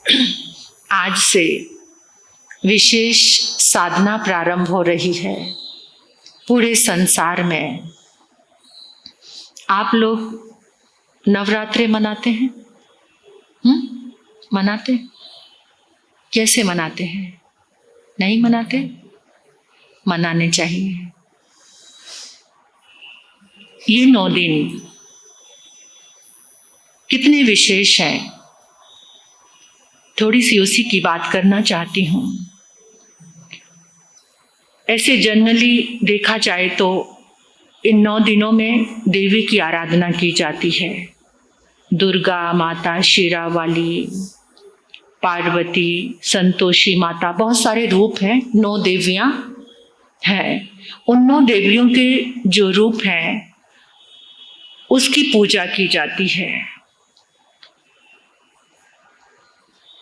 आज से विशेष साधना प्रारंभ हो रही है पूरे संसार में। आप लोग नवरात्रे मनाते हैं? मनाते? कैसे मनाते हैं? नहीं मनाते? मनाने चाहिए। ये 9 दिन कितने विशेष हैं, थोड़ी सी उसी की बात करना चाहती हूँ। ऐसे जनरली देखा जाए तो इन 9 दिनों में देवी की आराधना की जाती है। दुर्गा माता, शेरावाली, पार्वती, संतोषी माता, बहुत सारे रूप हैं। 9 देवियां हैं। उन 9 देवियों के जो रूप हैं उसकी पूजा की जाती है।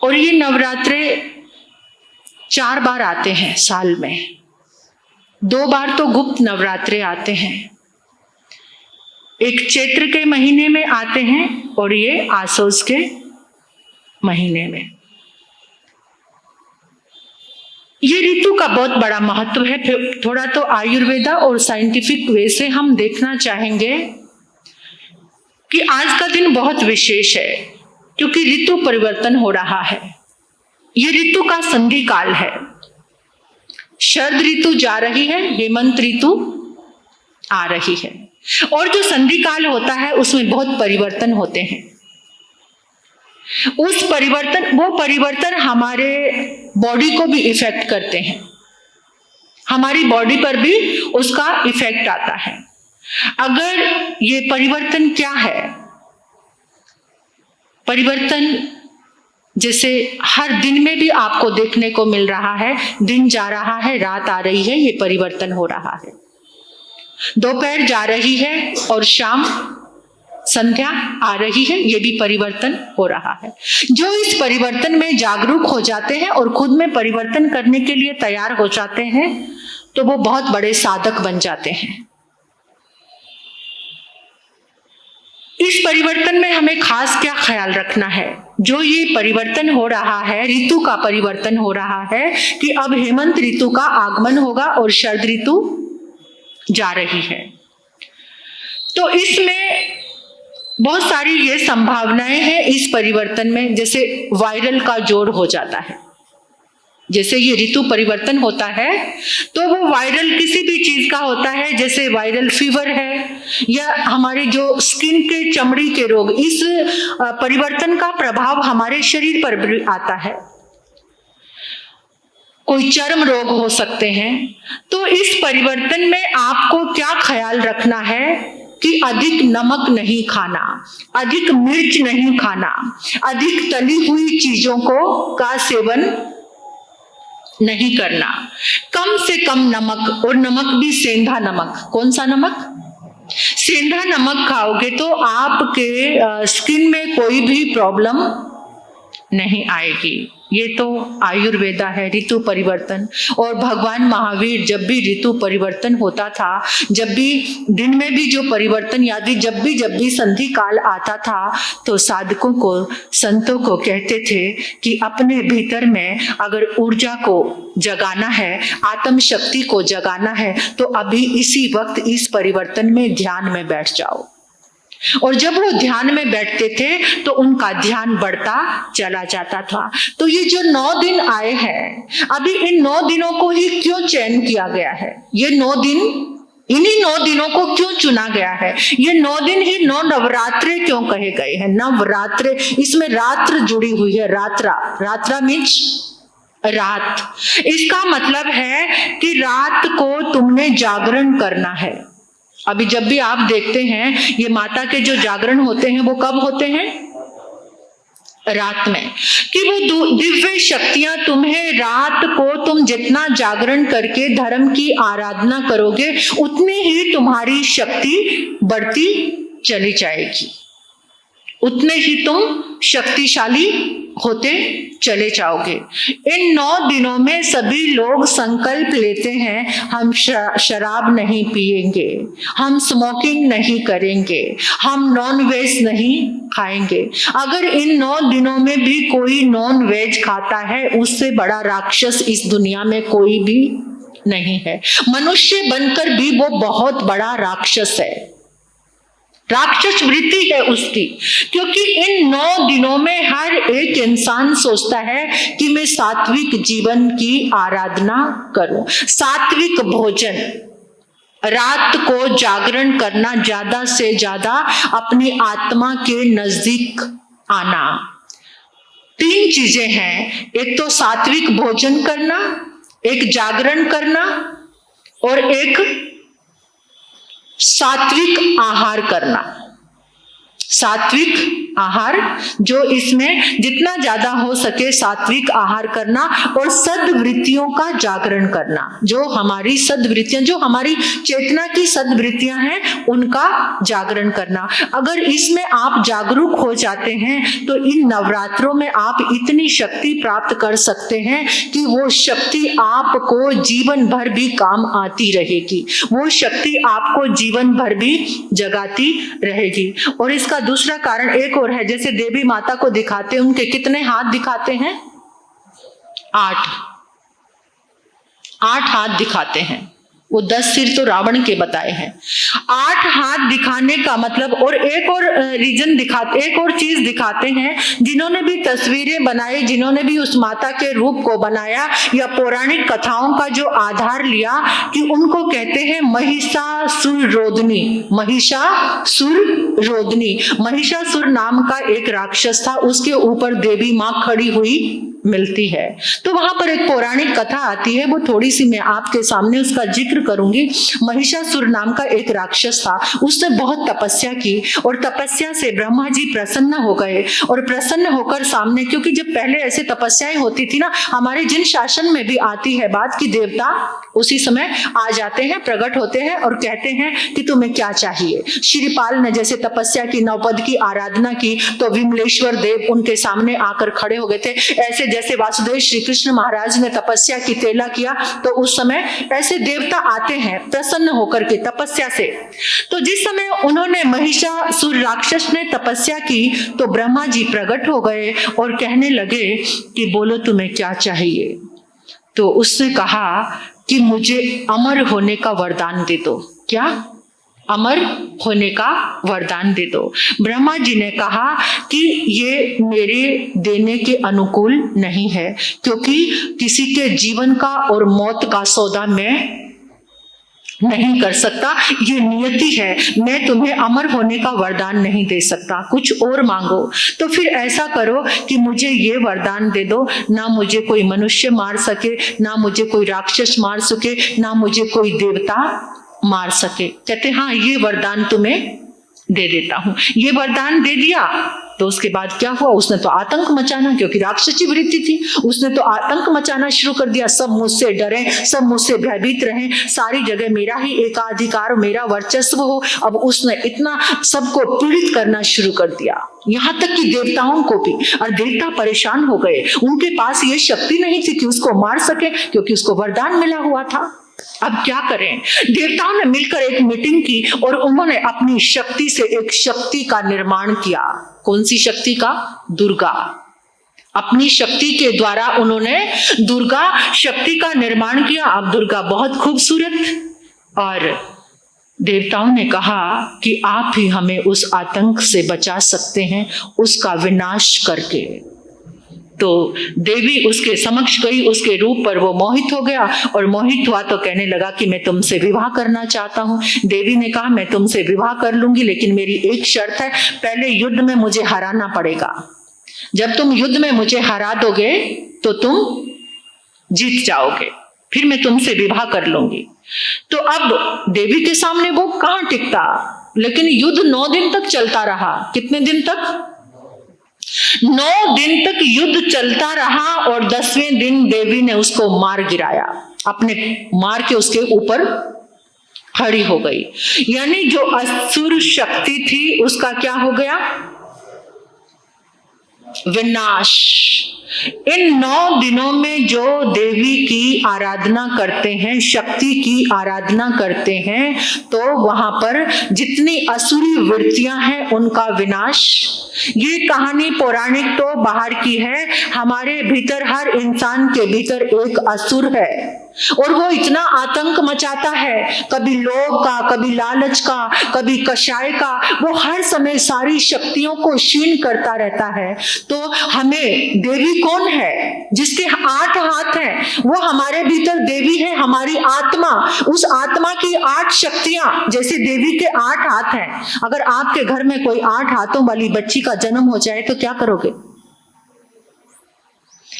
और ये नवरात्रे 4 बार आते हैं साल में। 2 बार तो गुप्त नवरात्रे आते हैं। एक चैत्र के महीने में आते हैं और ये आसोस के महीने में। ये ऋतु का बहुत बड़ा महत्व है। फिर थोड़ा तो आयुर्वेदा और साइंटिफिक वे से हम देखना चाहेंगे कि आज का दिन बहुत विशेष है क्योंकि ऋतु परिवर्तन हो रहा है। ये ऋतु का संधि काल है। शरद ऋतु जा रही है, हेमंत ऋतु आ रही है। और जो संधि काल होता है उसमें बहुत परिवर्तन होते हैं। वो परिवर्तन हमारे बॉडी को भी इफेक्ट करते हैं। हमारी बॉडी पर भी उसका इफेक्ट आता है। अगर ये परिवर्तन क्या है? परिवर्तन जैसे हर दिन में भी आपको देखने को मिल रहा है। दिन जा रहा है, रात आ रही है, ये परिवर्तन हो रहा है। दोपहर जा रही है और शाम संध्या आ रही है, ये भी परिवर्तन हो रहा है। जो इस परिवर्तन में जागरूक हो जाते हैं और खुद में परिवर्तन करने के लिए तैयार हो जाते हैं तो वो बहुत बड़े साधक बन जाते हैं। इस परिवर्तन में हमें खास क्या ख्याल रखना है? जो ये परिवर्तन हो रहा है, ऋतु का परिवर्तन हो रहा है कि अब हेमंत ऋतु का आगमन होगा और शरद ऋतु जा रही है। तो इसमें बहुत सारी ये संभावनाएं हैं इस परिवर्तन में। जैसे वायरल का जोर हो जाता है। जैसे ये ऋतु परिवर्तन होता है तो वो वायरल किसी भी चीज का होता है। जैसे वायरल फीवर है या हमारे जो स्किन के, चमड़ी के रोग, इस परिवर्तन का प्रभाव हमारे शरीर पर भी आता है। कोई चर्म रोग हो सकते हैं। तो इस परिवर्तन में आपको क्या ख्याल रखना है कि अधिक नमक नहीं खाना, अधिक मिर्च नहीं खाना, अधिक तली हुई चीजों का सेवन नहीं करना, कम से कम नमक, और नमक भी सेंधा नमक। कौन सा नमक? सेंधा नमक खाओगे तो आपके स्किन में कोई भी प्रॉब्लम नहीं आएगी। ये तो आयुर्वेदा है, ऋतु परिवर्तन। और भगवान महावीर जब भी ऋतु परिवर्तन होता था, जब भी दिन में भी जो परिवर्तन, यानी जब भी संधि काल आता था तो साधकों को, संतों को कहते थे कि अपने भीतर में अगर ऊर्जा को जगाना है, आत्म शक्ति को जगाना है तो अभी इसी वक्त इस परिवर्तन में ध्यान में बैठ जाओ। और जब वो ध्यान में बैठते थे तो उनका ध्यान बढ़ता चला जाता था। तो ये जो 9 दिन आए हैं, अभी इन 9 दिनों को ही क्यों चयन किया गया है? ये 9 दिन, इन्हीं 9 दिनों को क्यों चुना गया है? ये 9 दिन ही 9 नवरात्रे क्यों कहे गए हैं? नवरात्रे, इसमें रात्र जुड़ी हुई है। रात्रा मीन्स रात। इसका मतलब है कि रात को तुमने जागरण करना है। अभी जब भी आप देखते हैं ये माता के जो जागरण होते हैं वो कब होते हैं? रात में। कि वो दिव्य शक्तियां तुम्हें, रात को तुम जितना जागरण करके धर्म की आराधना करोगे उतनी ही तुम्हारी शक्ति बढ़ती चली जाएगी, उतने ही तुम शक्तिशाली होते चले जाओगे। इन 9 दिनों में सभी लोग संकल्प लेते हैं, हम शराब नहीं पिएंगे, हम स्मोकिंग नहीं करेंगे, हम नॉन वेज नहीं खाएंगे। अगर इन 9 दिनों में भी कोई नॉन वेज खाता है, उससे बड़ा राक्षस इस दुनिया में कोई भी नहीं है। मनुष्य बनकर भी वो बहुत बड़ा राक्षस है, राक्षस वृत्ति है उसकी। क्योंकि इन 9 दिनों में हर एक इंसान सोचता है कि मैं सात्विक जीवन की आराधना करूं, सात्विक भोजन, रात को जागरण करना, ज्यादा से ज्यादा अपनी आत्मा के नजदीक आना। 3 चीजें हैं, एक तो सात्विक भोजन करना, एक जागरण करना और एक सात्विक आहार करना। सात्विक आहार, जो इसमें जितना ज्यादा हो सके सात्विक आहार करना, और सद्वृत्तियों का जागरण करना। जो हमारी सद्वृत्तियां, जो हमारी चेतना की सद्वृत्तियां हैं, उनका जागरण करना। अगर इसमें आप जागरूक हो जाते हैं तो इन नवरात्रों में आप इतनी शक्ति प्राप्त कर सकते हैं कि वो शक्ति आपको जीवन भर भी काम आती रहेगी, वो शक्ति आपको जीवन भर भी जगाती रहेगी। और इसका दूसरा कारण एक और है, जैसे देवी माता को दिखाते हैं, उनके कितने हाथ दिखाते हैं? 8 हाथ दिखाते हैं। वो 10 सिर तो रावण के बताए हैं। 8 हाथ दिखाने का मतलब, और एक और रीजन दिखाते, एक और चीज दिखाते हैं, जिन्होंने भी तस्वीरें बनाई, जिन्होंने भी उस माता के रूप को बनाया या पौराणिक कथाओं का जो आधार लिया, कि उनको कहते हैं महिषासुररोधिनी। महिषासुररोधिनी, महिषासुर नाम का एक राक्षस था, उसके ऊपर देवी माँ खड़ी हुई मिलती है। तो वहां पर एक पौराणिक कथा आती है, वो थोड़ी सी मैं आपके सामने उसका जिक्र करूंगी। महिषासुर नाम का एक राक्षस था, उसने बहुत तपस्या की और तपस्या से ब्रह्मा जी प्रसन्न हो गए। और प्रसन्न होकर सामने, क्योंकि जब पहले ऐसे तपस्याएं होती थी ना, हमारे जिन शासन में भी आती है बात की देवता उसी समय आ जाते हैं, प्रकट होते हैं और कहते हैं कि तुम्हें क्या चाहिए। श्रीपाल ने जैसे तपस्या की, नवपद की आराधना की, तो विमलेश्वर देव उनके सामने आकर खड़े हो गए थे। ऐसे जैसे वासुदेव श्री कृष्ण महाराज ने तपस्या की, तेला किया, तो उस समय ऐसे देवता आते हैं प्रसन्न होकर के तपस्या से। तो जिस समय उन्होंने महिषासुर राक्षस ने तपस्या की, तो ब्रह्मा जी प्रकट हो गए और कहने लगे कि बोलो तुम्हें क्या चाहिए। तो उसने कहा कि मुझे अमर होने का वरदान दे दो। क्या? अमर होने का वरदान दे दो। ब्रह्मा जी ने कहा कि ये मेरे देने के अनुकूल नहीं है, क्योंकि किसी के जीवन का और मौत का सौदा मैं नहीं कर सकता, ये नियति है, मैं तुम्हें अमर होने का वरदान नहीं दे सकता, कुछ और मांगो। तो फिर ऐसा करो कि मुझे ये वरदान दे दो, ना मुझे कोई मनुष्य मार सके, ना मुझे कोई राक्षस मार सके, ना मुझे कोई देवता मार सके। कहते हाँ, ये वरदान तुम्हें दे देता हूं। ये वरदान दे दिया तो उसके बाद क्या हुआ, उसने तो आतंक मचाना, क्योंकि राक्षसी वृत्ति थी, उसने तो आतंक मचाना शुरू कर दिया। सब मुझसे डरे, सब मुझसे भयभीत रहे, सारी जगह मेरा ही एकाधिकार, मेरा वर्चस्व हो। अब उसने इतना सबको पीड़ित करना शुरू कर दिया, यहाँ तक कि देवताओं को भी। और देवता परेशान हो गए, उनके पास ये शक्ति नहीं थी कि उसको मार सके, क्योंकि उसको वरदान मिला हुआ था। अब क्या करें? देवताओं ने मिलकर एक मीटिंग की और उन्होंने अपनी शक्ति से एक शक्ति का निर्माण किया। कौन सी शक्ति का? दुर्गा। अपनी शक्ति के द्वारा उन्होंने दुर्गा शक्ति का निर्माण किया। अब दुर्गा बहुत खूबसूरत, और देवताओं ने कहा कि आप ही हमें उस आतंक से बचा सकते हैं, उसका विनाश करके। तो देवी उसके समक्ष गई, उसके रूप पर वो मोहित हो गया, और मोहित हुआ तो कहने लगा कि मैं तुमसे विवाह करना चाहता हूँ। देवी ने कहा मैं तुमसे विवाह कर लूंगी, लेकिन मेरी एक शर्त है, पहले युद्ध में मुझे हराना पड़ेगा। जब तुम युद्ध में मुझे हरा दोगे तो तुम जीत जाओगे, फिर मैं तुमसे विवाह कर लूंगी। तो अब देवी के सामने वो कहाँ टिकता, लेकिन युद्ध 9 दिन तक चलता रहा। कितने दिन तक? 9 दिन तक युद्ध चलता रहा, और 10वें दिन देवी ने उसको मार गिराया, अपने मार के उसके ऊपर खड़ी हो गई। यानी जो असुर शक्ति थी उसका क्या हो गया? विनाश। इन 9 दिनों में जो देवी की आराधना करते हैं, शक्ति की आराधना करते हैं, तो वहां पर जितनी असुरी वृत्तियां हैं उनका विनाश। ये कहानी पौराणिक तो बाहर की है, हमारे भीतर, हर इंसान के भीतर एक असुर है और वो इतना आतंक मचाता है, कभी लोभ का, कभी लालच का, कभी कषाय का, वो हर समय सारी शक्तियों को क्षीण करता रहता है। तो हमें देवी कौन है? जिसके 8 हाथ हैं, वो हमारे भीतर देवी है, हमारी आत्मा। उस आत्मा की 8 शक्तियां, जैसे देवी के 8 हाथ हैं। अगर आपके घर में कोई 8 हाथों वाली बच्ची का जन्म हो जाए तो क्या करोगे?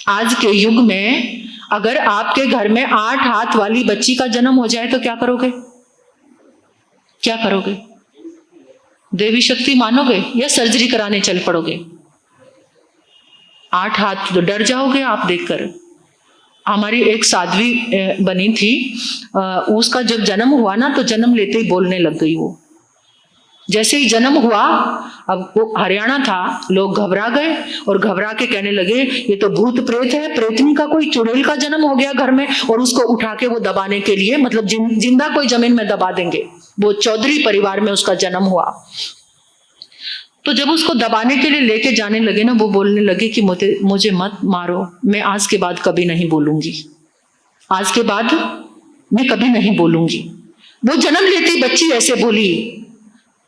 आज के युग में अगर आपके घर में 8 हाथ वाली बच्ची का जन्म हो जाए तो क्या करोगे? क्या करोगे? देवी शक्ति मानोगे या सर्जरी कराने चल पड़ोगे? 8 हाथ तो डर जाओगे आप देखकर। हमारी एक साध्वी बनी थी, उसका जब जन्म हुआ ना तो जन्म लेते ही बोलने लग गई वो। जैसे ही जन्म हुआ, अब वो हरियाणा था, लोग घबरा गए और घबरा के कहने लगे ये तो भूत प्रेत है, प्रेतनी का कोई चुड़ैल का जन्म हो गया घर में, और उसको उठा के वो दबाने के लिए, मतलब जिंदा कोई जमीन में दबा देंगे। वो चौधरी परिवार में उसका जन्म हुआ। तो जब उसको दबाने के लिए लेके जाने लगे ना, वो बोलने लगे कि मुझे मत मारो, मैं आज के बाद कभी नहीं बोलूंगी, आज के बाद मैं कभी नहीं बोलूंगी। वो जन्म लेती बच्ची ऐसे बोली।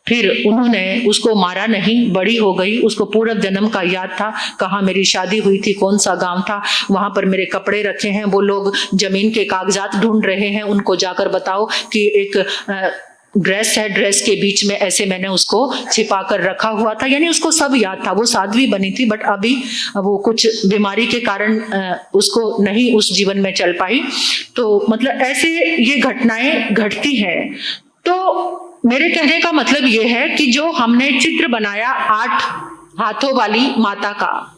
फिर उन्होंने उसको मारा नहीं, बड़ी हो गई, उसको पूर्व जन्म का याद था, कहाँ मेरी शादी हुई थी, कौन सा गांव था, वहां पर मेरे कपड़े रखे हैं, वो लोग जमीन के कागजात ढूंढ रहे हैं, उनको जाकर बताओ कि एक ड्रेस है, ड्रेस के बीच में ऐसे मैंने उसको छिपा कर रखा हुआ था। यानी उसको सब याद था। वो साध्वी बनी थी, बट अभी वो कुछ बीमारी के कारण उसको नहीं उस जीवन में चल पाई। तो मतलब ऐसे ये घटनाएं घटती हैं। तो मेरे कहने का मतलब ये है कि जो हमने चित्र बनाया 8 हाथों वाली माता का,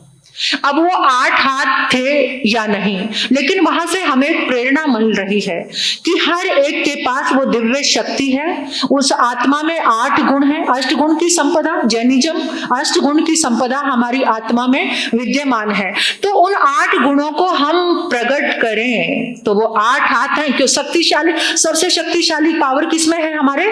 अब वो 8 हाथ थे या नहीं, लेकिन वहां से हमें प्रेरणा मिल रही है कि हर एक के पास वो दिव्य शक्ति है। उस आत्मा में 8 गुण हैं, अष्टगुण की संपदा, जैनिज्म, अष्टगुण की संपदा हमारी आत्मा में विद्यमान है। तो उन 8 गुणों को हम प्रकट करें तो वो 8 हाथ हैं। क्यों? शक्तिशाली, सबसे शक्तिशाली पावर किसमें है? हमारे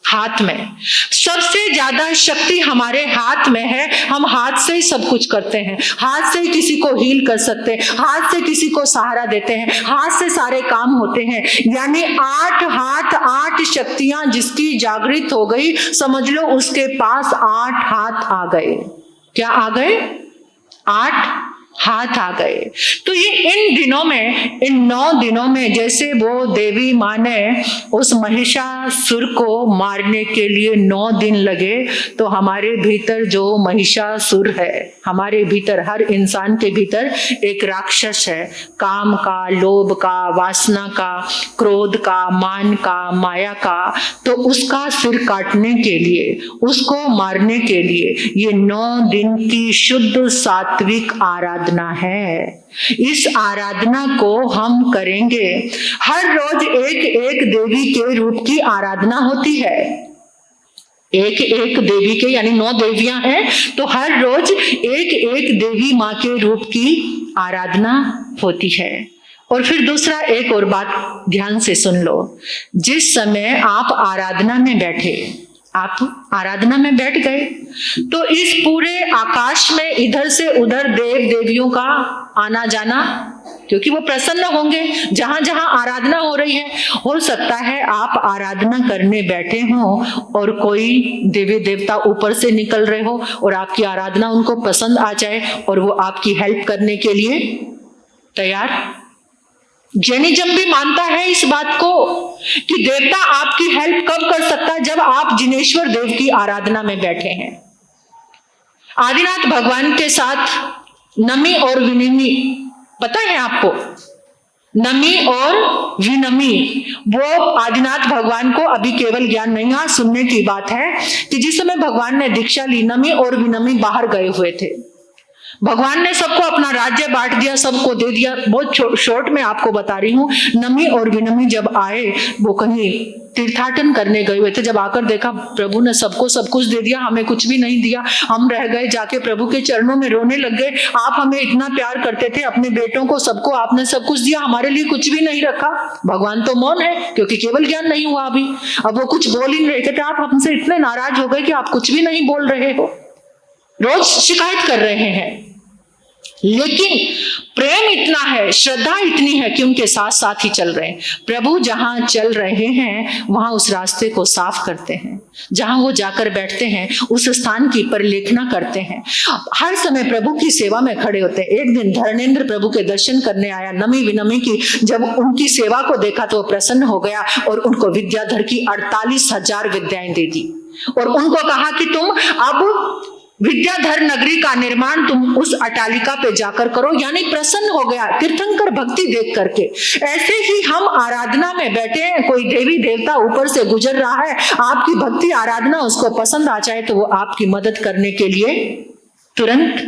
हाथ में। सबसे ज्यादा शक्ति हमारे हाथ में है। हम हाथ से ही सब कुछ करते हैं, हाथ से ही किसी को हील कर सकते हैं, हाथ से किसी को सहारा देते हैं, हाथ से सारे काम होते हैं। यानी 8 हाथ, 8 शक्तियां जिसकी जागृत हो गई, समझ लो उसके पास 8 हाथ आ गए। क्या आ गए? 8 हाथ आ गए। तो ये इन दिनों में, इन 9 दिनों में, जैसे वो देवी माँ ने उस महिषासुर को मारने के लिए 9 दिन लगे, तो हमारे भीतर जो महिषासुर है, हमारे भीतर, हर इंसान के भीतर एक राक्षस है, काम का, लोभ का, वासना का, क्रोध का, मान का, माया का। तो उसका सिर काटने के लिए, उसको मारने के लिए ये 9 दिन की शुद्ध सात्विक आराधना है। इस आराधना को हम करेंगे। हर रोज एक एक देवी के रूप की आराधना होती है, एक एक देवी के, यानी 9 देवियां हैं, तो हर रोज एक एक देवी माँ के रूप की आराधना होती है। और फिर दूसरा एक और बात ध्यान से सुन लो। जिस समय आप आराधना में बैठे, आप आराधना में बैठ गए, तो इस पूरे आकाश में इधर से उधर देव देवियों का आना जाना, क्योंकि वो प्रसन्न होंगे जहां जहां आराधना हो रही है। हो सकता है आप आराधना करने बैठे हो और कोई देवी देवता ऊपर से निकल रहे हो और आपकी आराधना उनको पसंद आ जाए और वो आपकी हेल्प करने के लिए तैयार। जैनिज्म भी मानता है इस बात को कि देवता आपकी हेल्प कब कर सकता है? जब आप जिनेश्वर देव की आराधना में बैठे हैं। आदिनाथ भगवान के साथ नमी और विनमी, पता है आपको? नमी और विनमी, वो आदिनाथ भगवान को अभी केवल ज्ञान नहीं, आज सुनने की बात है कि जिस समय भगवान ने दीक्षा ली, नमी और विनमी बाहर गए हुए थे। भगवान ने सबको अपना राज्य बांट दिया, सबको दे दिया। बहुत शॉर्ट में आपको बता रही हूँ। नमी और विनमी जब आए, वो कहीं तीर्थाटन करने गए हुए थे, जब आकर देखा प्रभु ने सबको सब कुछ दे दिया, हमें कुछ भी नहीं दिया। हम रह गए, जाके प्रभु के चरणों में रोने लग गए। आप हमें इतना प्यार करते थे, अपने बेटों को सबको आपने सब कुछ दिया, हमारे लिए कुछ भी नहीं रखा। भगवान तो मौन है, क्योंकि केवल ज्ञान नहीं हुआ अभी। अब वो कुछ बोल ही नहीं रहे थे। आप हमसे इतने नाराज हो गए कि आप कुछ भी नहीं बोल रहे हो, रोज शिकायत कर रहे हैं। लेकिन प्रेम इतना है, श्रद्धा इतनी है कि उनके साथ साथ ही चल रहे हैं। प्रभु जहां चल रहे हैं वहां उस रास्ते को साफ करते हैं, जहां वो जाकर बैठते हैं उस स्थान की परिलेखना करते हैं, हर समय प्रभु की सेवा में खड़े होते हैं। एक दिन धर्मेंद्र प्रभु के दर्शन करने आया, नमी विनमी की जब उनकी सेवा को देखा तो वो प्रसन्न हो गया और उनको विद्याधर की 48,000 विद्याएं दे दी और उनको कहा कि तुम अब विद्याधर नगरी का निर्माण तुम उस अटालिका पे जाकर करो। यानी प्रसन्न हो गया तीर्थंकर भक्ति देख करके। ऐसे ही हम आराधना में बैठे हैं, कोई देवी देवता ऊपर से गुजर रहा है, आपकी भक्ति आराधना उसको पसंद आ जाए तो वो आपकी मदद करने के लिए तुरंत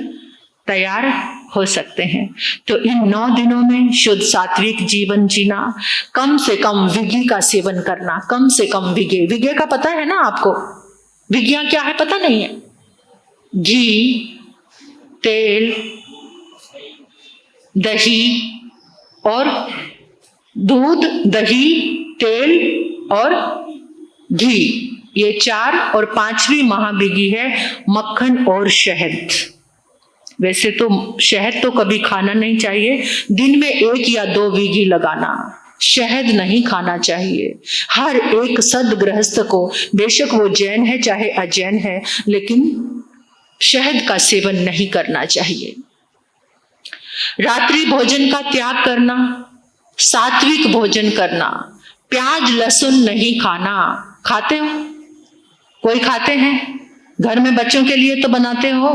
तैयार हो सकते हैं। तो इन 9 दिनों में शुद्ध सात्विक जीवन जीना, कम से कम विघी का सेवन करना, कम से कम विघे। विघे का पता है ना आपको? विज्ञा क्या है पता नहीं है? घी, तेल, दही और दूध, दही, तेल और घी, ये 4, और 5वीं महाविघी है मक्खन और शहद। वैसे तो शहद तो कभी खाना नहीं चाहिए, दिन में 1 या 2 विघी लगाना। शहद नहीं खाना चाहिए। हर एक सद्गृहस्थ को, बेशक वो जैन है चाहे अजैन है, लेकिन शहद का सेवन नहीं करना चाहिए। रात्रि भोजन का त्याग करना, सात्विक भोजन करना, प्याज लहसुन नहीं खाना। खाते हो? कोई खाते हैं? घर में बच्चों के लिए तो बनाते हो?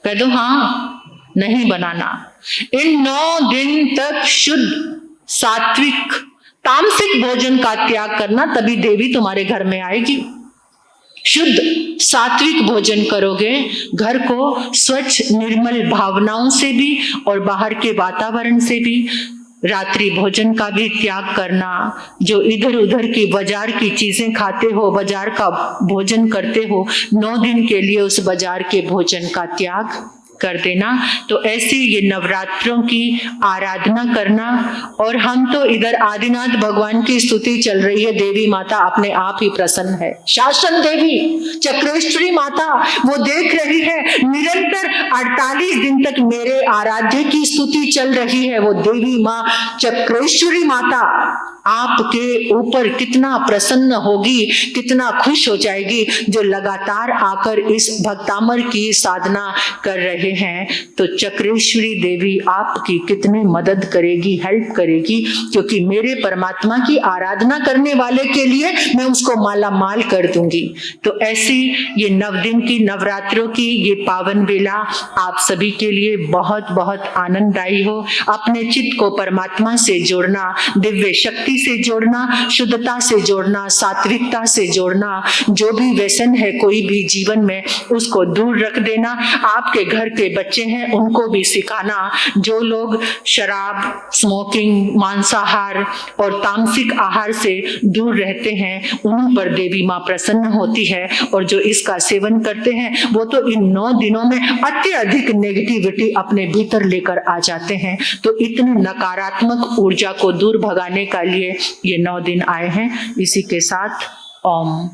कह दो हाँ। नहीं बनाना। इन 9 दिन तक शुद्ध सात्विक तामसिक भोजन का त्याग करना, तभी देवी तुम्हारे घर में आएगी। शुद्ध सात्विक भोजन करोगे, घर को स्वच्छ निर्मल भावनाओं से भी और बाहर के वातावरण से भी। रात्रि भोजन का भी त्याग करना। जो इधर उधर की बाजार की चीजें खाते हो, बाजार का भोजन करते हो, 9 दिन के लिए उस बाजार के भोजन का त्याग कर देना। तो ऐसी ये नवरात्रों की आराधना करना। और हम तो इधर आदिनाथ भगवान की स्तुति चल रही है, देवी माता अपने आप ही प्रसन्न है। शासन देवी चक्रेश्वरी माता वो देख रही है, निरंतर 48 दिन तक मेरे आराध्य की स्तुति चल रही है। वो देवी माँ चक्रेश्वरी माता आपके ऊपर कितना प्रसन्न होगी, कितना खुश हो जाएगी, जो लगातार आकर इस भक्तामर की साधना कर रहे हैं। तो चक्रेश्वरी देवी आपकी कितनी मदद करेगी, हेल्प करेगी, क्योंकि मेरे परमात्मा की आराधना करने वाले के लिए मैं उसको माला माल कर दूंगी। तो ऐसी ये 9 दिन की नवरात्रों की ये पावन बेला आप सभी के लिए बहुत बहुत आनंददायी हो। अपने चित्त को परमात्मा से जोड़ना, दिव्य शक्ति से जोड़ना, शुद्धता से जोड़ना, सात्विकता से जोड़ना। जो भी व्यसन है कोई भी जीवन में, उसको दूर रख देना। आपके घर के बच्चे हैं उनको भी सिखाना। जो लोग शराब, स्मोकिंग, मांसाहार और तामसिक आहार से दूर रहते हैं, उन पर देवी माँ प्रसन्न होती है। और जो इसका सेवन करते हैं वो तो इन 9 दिनों में अत्यधिक नेगेटिविटी अपने भीतर लेकर आ जाते हैं। तो इतनी नकारात्मक ऊर्जा को दूर भगाने के लिए ये 9 दिन आए हैं। इसी के साथ ओम।